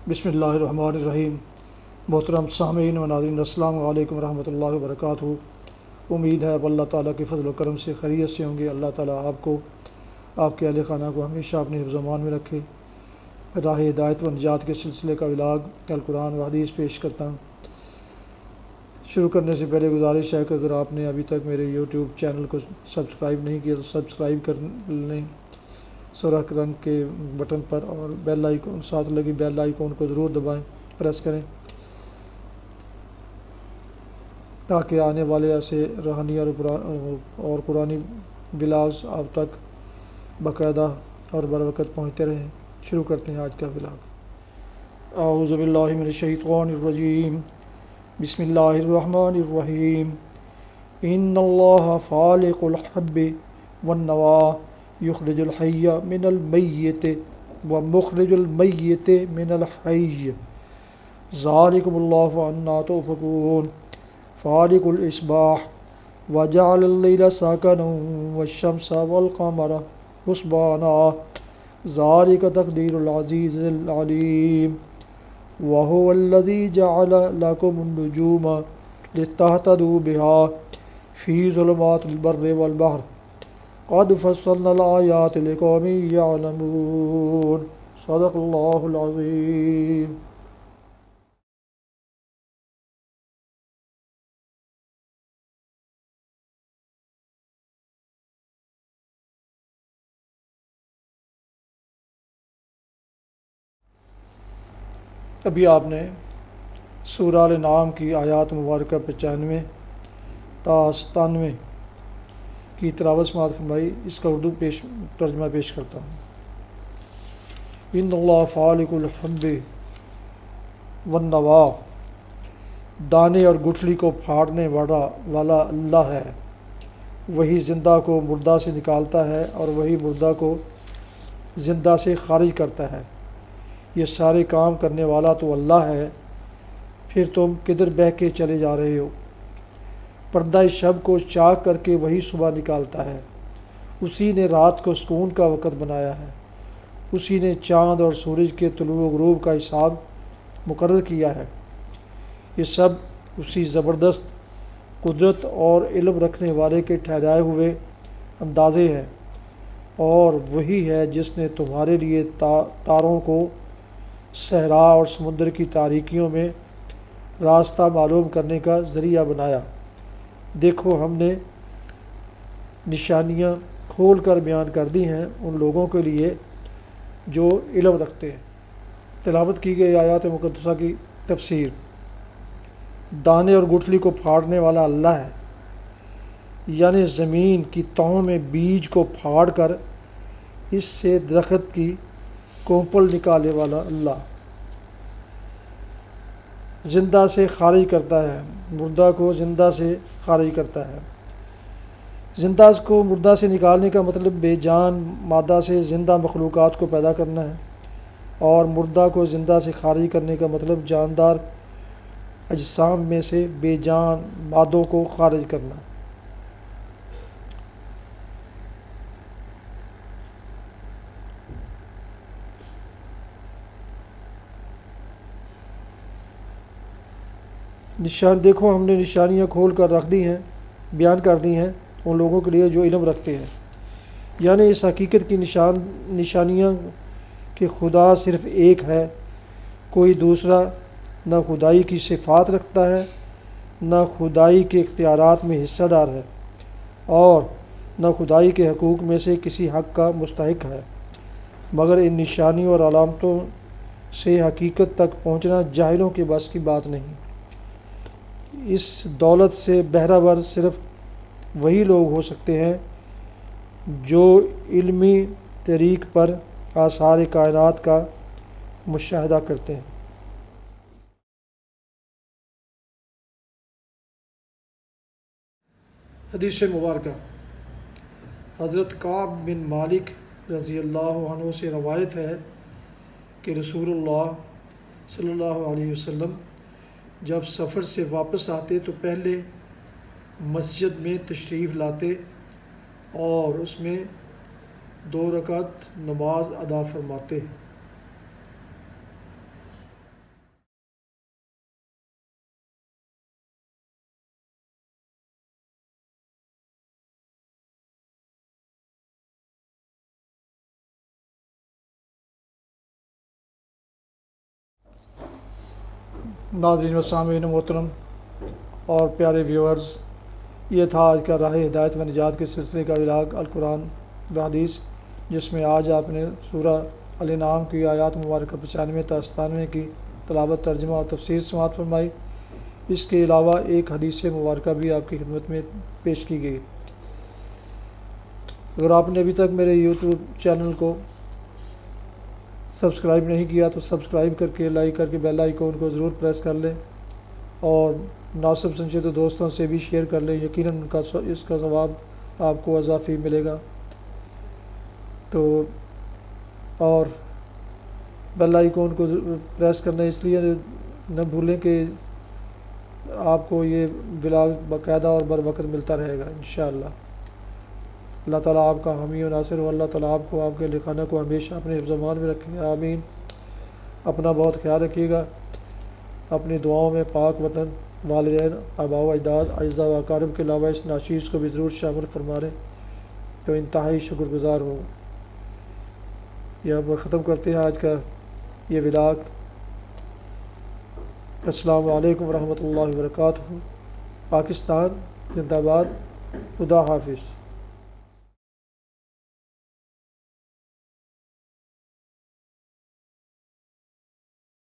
بسم اللہ الرحمن الرحیم۔ محترم سامعین و ناظرین، السلام علیکم ورحمۃ اللہ وبرکاتہ۔ امید ہے اب اللہ تعالیٰ کے فضل و کرم سے خیریت سے ہوں گے۔ اللہ تعالیٰ آپ کو، آپ کے اہل خانہ کو ہمیشہ اپنے حفظ و امان میں رکھے۔ راہ ہدایت و نجات کے سلسلے کا ولاگ القرآن و حدیث پیش کرتا ہوں۔ شروع کرنے سے پہلے گزارش ہے کہ اگر آپ نے ابھی تک میرے یوٹیوب چینل کو سبسکرائب نہیں کیا تو سبسکرائب کر لیں سرخ رنگ کے بٹن پر، اور بیل آئیکن، ساتھ لگی بیل آئیکن کو ضرور دبائیں، پریس کریں، تاکہ آنے والے ایسے روحانی اور قرآنی ولاگز آپ تک باقاعدہ اور بروقت پہنچتے رہیں۔ شروع کرتے ہیں آج کا ولاگ۔ اعوذ باللہ من الشیطان الرجیم، بسم اللہ الرحمن الرحیم۔ ان اللہ فالق الحب والنوا یخرج الحی من المیت ومخرج المیت من الحی ذالکم اللہ فانا تؤفکون۔ فالق الاصباح وجعل اللیل ساکنا والشمس والقمر حسبانا ذالک تقدیر العزیز العلیم۔ وهو الذی جعل لکم النجوم لتہتدوا بها فی ظلمات البر والبحر قد فصلنا الآیات لقوم یعلمون۔ صدق اللہ العظیم۔ ابھی آپ نے سورہ الانعام کی آیات مبارکہ 95 تا 97 کی تلاوت سماعت فرمائی۔ اس کا اردو ترجمہ پیش کرتا ہوں۔ ان اللہ فالق الحب والنوا، دانے اور گٹھلی کو پھاڑنے والا اللہ ہے۔ وہی زندہ کو مردہ سے نکالتا ہے اور وہی مردہ کو زندہ سے خارج کرتا ہے۔ یہ سارے کام کرنے والا تو اللہ ہے، پھر تم کدھر بہہ کے چلے جا رہے ہو؟ پردہ شب کو چاک کر کے وہی صبح نکالتا ہے۔ اسی نے رات کو سکون کا وقت بنایا ہے۔ اسی نے چاند اور سورج کے طلوع و غروب کا حساب مقرر کیا ہے۔ یہ سب اسی زبردست قدرت اور علم رکھنے والے کے ٹھہرائے ہوئے اندازے ہیں، اور وہی ہے جس نے تمہارے لیے تاروں کو صحرا اور سمندر کی تاریکیوں میں راستہ معلوم کرنے کا ذریعہ بنایا۔ دیکھو، ہم نے نشانیاں کھول کر بیان کر دی ہیں ان لوگوں کے لیے جو علم رکھتے ہیں۔ تلاوت کی گئی آیات مقدسہ کی تفسیر۔ دانے اور گٹھلی کو پھاڑنے والا اللہ ہے، یعنی زمین کی تہوں میں بیج کو پھاڑ کر اس سے درخت کی کونپل نکالنے والا اللہ۔ زندہ سے خارج کرتا ہے، مردہ کو زندہ سے خارج کرتا ہے۔ زندہ کو مردہ سے نکالنے کا مطلب بے جان مادہ سے زندہ مخلوقات کو پیدا کرنا ہے، اور مردہ کو زندہ سے خارج کرنے کا مطلب جاندار اجسام میں سے بے جان مادوں کو خارج کرنا۔ دیکھو، ہم نے نشانیاں کھول کر رکھ دی ہیں، بیان کر دی ہیں ان لوگوں کے لیے جو علم رکھتے ہیں، یعنی اس حقیقت کی نشانیاں کہ خدا صرف ایک ہے، کوئی دوسرا نہ خدائی کی صفات رکھتا ہے، نہ خدائی کے اختیارات میں حصہ دار ہے، اور نہ خدائی کے حقوق میں سے کسی حق کا مستحق ہے، مگر ان نشانیوں اور علامتوں سے حقیقت تک پہنچنا جاہلوں کے بس کی بات نہیں۔ اس دولت سے بہرہ ور صرف وہی لوگ ہو سکتے ہیں جو علمی طریق پر آثار کائنات کا مشاہدہ کرتے ہیں۔ حدیث مبارکہ۔ حضرت کعب بن مالک رضی اللہ عنہ سے روایت ہے کہ رسول اللہ صلی اللہ علیہ وسلم جب سفر سے واپس آتے تو پہلے مسجد میں تشریف لاتے اور اس میں 2 رکعت نماز ادا فرماتے۔ ناظرین و سامعین محترم اور پیارے ویورز، یہ تھا آج کا راہ ہدایت و نجات کے سلسلے کا ولاگ القرآن و حدیث، جس میں آج آپ نے سورہ الانعام کی آیات مبارکہ 95 تا 97 کی تلاوت، ترجمہ اور تفسیر سماعت فرمائی۔ اس کے علاوہ ایک حدیث مبارکہ بھی آپ کی خدمت میں پیش کی گئی۔ اگر آپ نے ابھی تک میرے یوٹیوب چینل کو سبسکرائب نہیں کیا تو سبسکرائب کر کے، لائک کر کے بیل آئیکن کو ضرور پریس کر لیں، اور مناسب سمجھے تو دوستوں سے بھی شیئر کر لیں، یقیناً اس کا ثواب آپ کو اضافی ملے گا۔ تو اور بیل آئیکن کو پریس کرنا اس لیے نہ بھولیں کہ آپ کو یہ ولاگ باقاعدہ اور بر وقت ملتا رہے گا انشاءاللہ۔ اللہ تعالیٰ آپ کا حامی و ناصر ہو۔ اللہ تعالیٰ آپ کو، آپ کے لکھانہ کو ہمیشہ اپنے حفظ و امان میں رکھے، آمین۔ اپنا بہت خیال رکھیے گا، اپنی دعاؤں میں پاک وطن، والدین، آباء و اجداد، اعزاء و اقارب کے علاوہ اس ناشیز کو بھی ضرور شامل فرما لیں تو انتہائی شکر گزار ہوں۔ یہاں پر ختم کرتے ہیں آج کا یہ ولاگ۔ السلام علیکم ورحمۃ اللہ وبرکاتہ۔ پاکستان زندہ باد، خدا حافظ۔